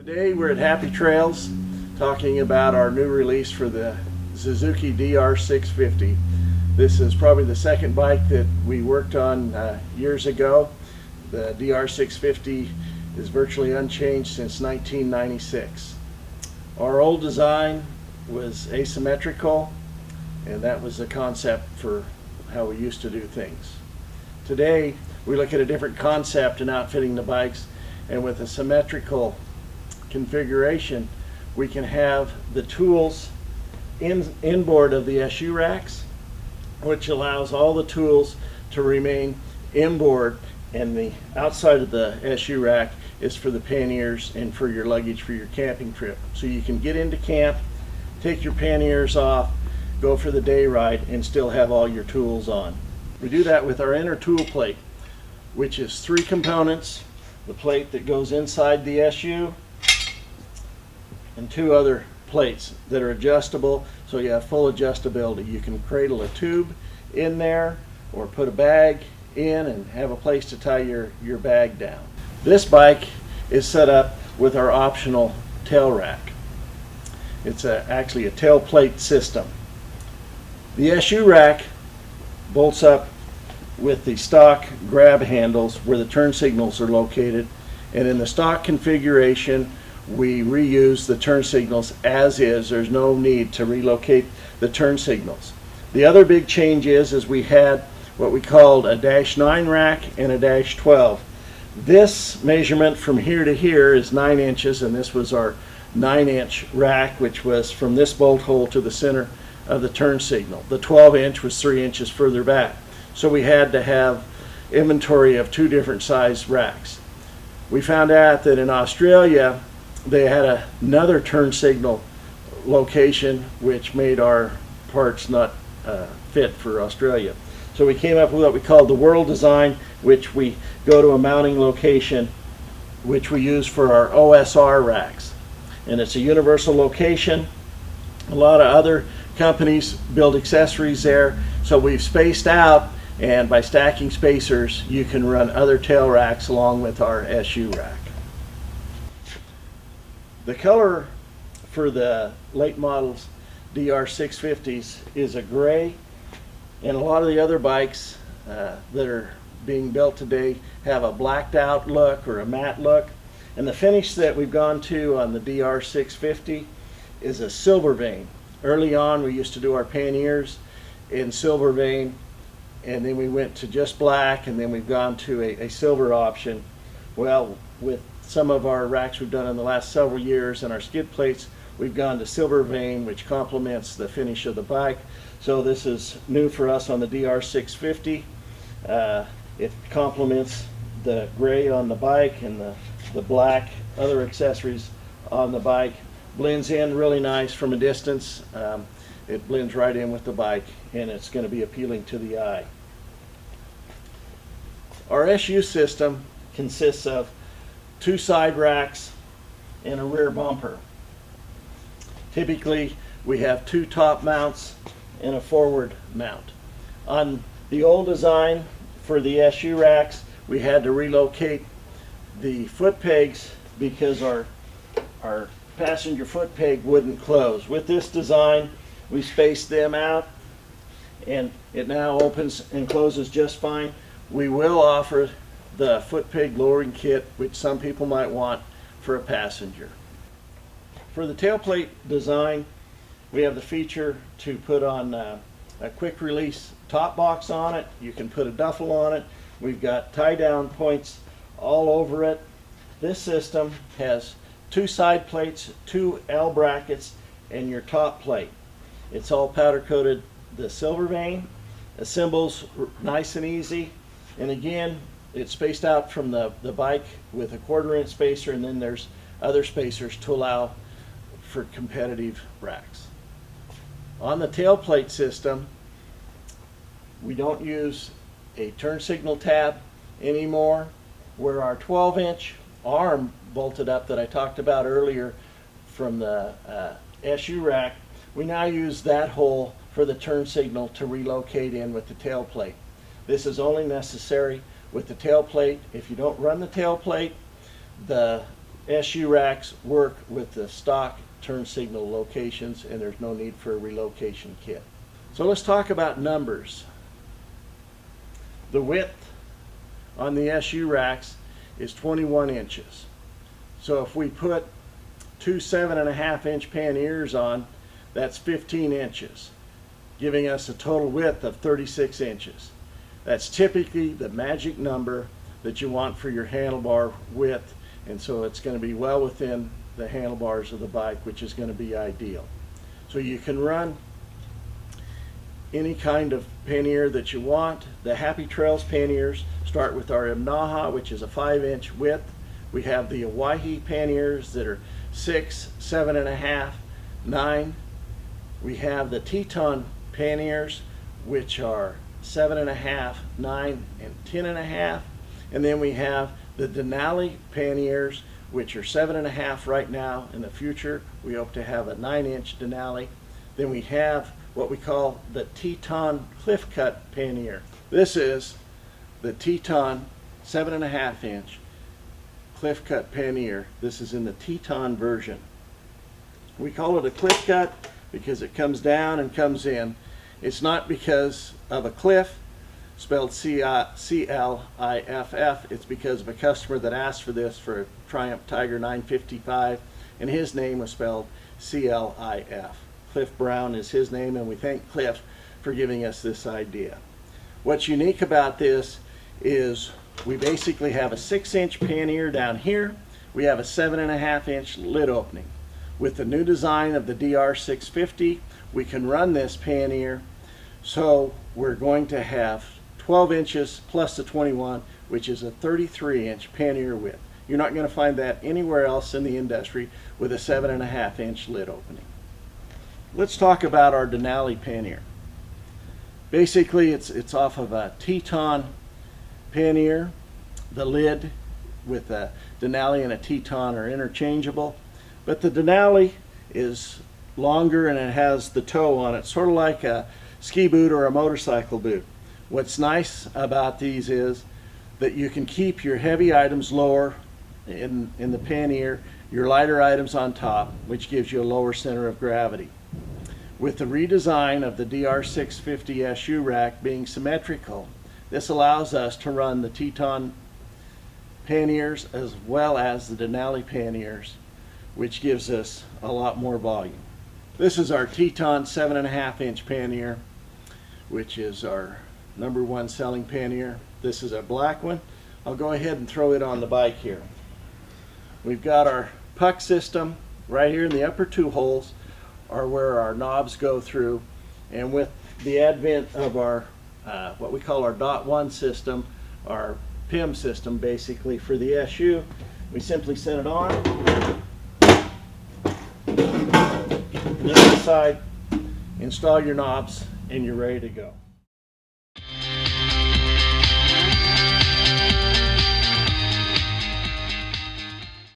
Today we're at Happy Trails talking about our new release for the Suzuki DR650. This is probably the second bike that we worked on years ago. The DR650 is virtually unchanged since 1996. Our old design was asymmetrical, and that was the concept for how we used to do things. Today we look at a different concept in outfitting the bikes, and with a symmetrical configuration we can have the tools inboard of the SU racks, which allows all the tools to remain inboard, and the outside of the SU rack is for the panniers and for your luggage for your camping trip. So you can get into camp, take your panniers off, go for the day ride, and still have all your tools on. We do that with our inner tool plate, which is 3 components: the plate that goes inside the SU and 2 other plates that are adjustable, so you have full adjustability. You can cradle a tube in there or put a bag in and have a place to tie your bag down. This bike is set up with our optional tail rack. It's actually a tail plate system. The SU rack bolts up with the stock grab handles where the turn signals are located, and in the stock configuration we reuse the turn signals as is. There's no need to relocate the turn signals. The other big change is we had what we called a -9 rack and a -12. This measurement from here to here is 9 inches, and this was our 9-inch rack, which was from this bolt hole to the center of the turn signal. The 12-inch was 3 inches further back. So we had to have inventory of 2 different size racks. We found out that in Australia they had another turn signal location which made our parts not fit for Australia. So we came up with what we called the world design, which we go to a mounting location which we use for our OSR racks. And it's a universal location. A lot of other companies build accessories there, so we've spaced out, and by stacking spacers you can run other tail racks along with our SU rack. The color for the late models DR650s is a gray, and a lot of the other bikes that are being built today have a blacked out look or a matte look, and the finish that we've gone to on the DR650 is a silver vein. Early on we used to do our panniers in silver vein, and then we went to just black, and then we've gone to a silver option. Well, with some of our racks we've done in the last several years and our skid plates, we've gone to silver vein, which complements the finish of the bike. So this is new for us on the DR650. It complements the gray on the bike and the black other accessories on the bike. Blends in really nice from a distance. It blends right in with the bike, and it's going to be appealing to the eye. Our SU system consists of 2 side racks and a rear bumper. Typically we have 2 top mounts and a forward mount. On the old design for the SU racks we had to relocate the foot pegs because our passenger foot peg wouldn't close. With this design we spaced them out, and it now opens and closes just fine. We will offer the foot peg lowering kit, which some people might want for a passenger. For the tailplate design, we have the feature to put on a quick release top box on it. You can put a duffel on it. We've got tie down points all over it. This system has 2 side plates, 2 L brackets, and your top plate. It's all powder coated the silver vein. Assembles nice and easy, and again it's spaced out from the bike with a 1/4 inch spacer, and then there's other spacers to allow for competitive racks. On the tailplate system we don't use a turn signal tab anymore. Where our 12-inch arm bolted up that I talked about earlier from the SU rack, we now use that hole for the turn signal to relocate in with the tail plate. This is only necessary with the tail plate. If you don't run the tail plate, the SU racks work with the stock turn signal locations, and there's no need for a relocation kit. So let's talk about numbers. The width on the SU racks is 21 inches. So if we put two 7.5-inch panniers on, that's 15 inches, giving us a total width of 36 inches. That's typically the magic number that you want for your handlebar width, and so it's going to be well within the handlebars of the bike, which is going to be ideal. So you can run any kind of pannier that you want. The Happy Trails panniers start with our Yamaha, which is a 5-inch width. We have the Hawaii panniers that are 6, 7.5, 9. We have the Teton panniers, which are 7.5, 9, and 10.5. And then we have the Denali panniers, which are 7.5 right now. In the future, we hope to have a 9-inch Denali. Then we have what we call the Teton Cliff Cut pannier. This is the Teton 7.5-inch Cliff Cut pannier. This is in the Teton version. We call it a cliff cut because it comes down and comes in. It's not because of a cliff, spelled C-L-I-F-F. It's because of a customer that asked for this for a Triumph Tiger 955, and his name was spelled C-L-I-F. Cliff Brown is his name, and we thank Cliff for giving us this idea. What's unique about this is we basically have a 6-inch pannier down here. We have a 7.5-inch lid opening. With the new design of the DR650, we can run this pannier, so we're going to have 12 inches plus the 21, which is a 33-inch pannier width. You're not going to find that anywhere else in the industry with a 7.5-inch lid opening. Let's talk about our Denali pannier. Basically, it's off of a Teton pannier. The lid with a Denali and a Teton are interchangeable, but the Denali is longer and it has the toe on it, sort of like a ski boot or a motorcycle boot. What's nice about these is that you can keep your heavy items lower in the pannier, your lighter items on top, which gives you a lower center of gravity. With the redesign of the DR650 SU rack being symmetrical, this allows us to run the Teton panniers as well as the Denali panniers, which gives us a lot more volume. This is our Teton 7.5-inch pannier, which is our #1 selling pannier. This is a black one. I'll go ahead and throw it on the bike here. We've got our puck system right here in the upper 2 holes are where our knobs go through, and with the advent of our what we call our .1 system, our PIM system basically for the SU, we simply set it on, and then inside install your knobs and you're ready to go.